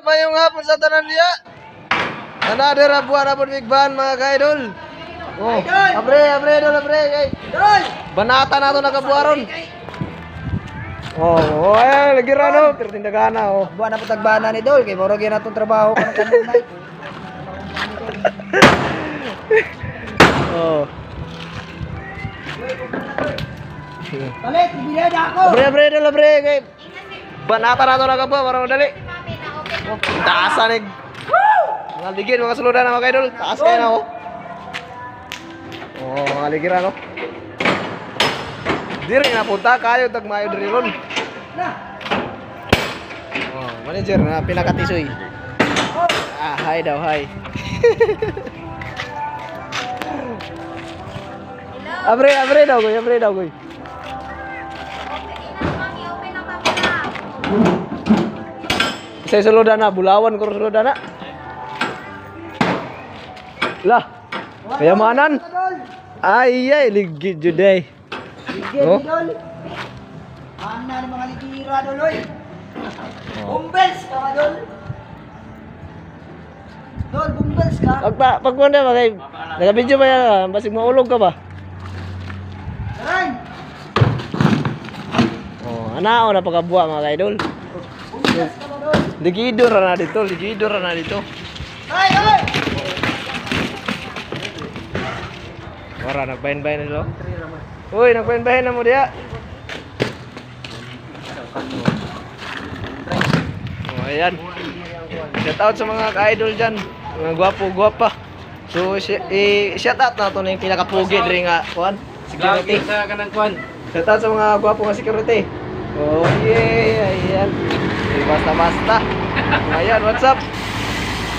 Mayong hapon sa tanan niya. Another buwan na po big ban mga ka-idol. Oh, abre idol, abre. Banata na to nakabuaron. Oh, ay lagi rano, pero tindagana oh. Buwan na po tagbana ni Dol, kay moro gyud natong trabaho ko kanina. Oh. Balik, bibili na ako. Abre idol, abre kay banata na to nakabuaron para madali. Taasan mga ligid, mga suludan na mga idol. Taas kayo na oh. Oh, mga ligid ano. Diri na punta kayo tagmayo diri ron. Oh, manager na pinakatisoy. Ah, hi daw, hi. Abre daw goy. Saya suludan na, bulawan ko suludan na. Lah, kayamanan. Ay, ligid juday. Ligid Oh. Dol. Ana ni mga litira Dol oy. Bumbels ka ba, Dol? Dol, bumbels ka. Pagpunta ba kay naka-video ba yan? Basig maulog ka ba? Aray. Oh, anao na pagkabuha mga idol. Bumbels ka ba, Dol? Ligidor na dito. Ay, ay. Ora nagbahin-bahin nilo. Uy, nagbahin-bahin na mo diya. Oh, ayan. Shout out sa mga ka-idol dyan. Mga gwapo-gwapa. So, shout out na ito na yung pinakapugi diri nga, kuan, security. Shout out sa mga gwapo nga security. Oh, yeah, ayan. Basta-basta. Ayan, what's up?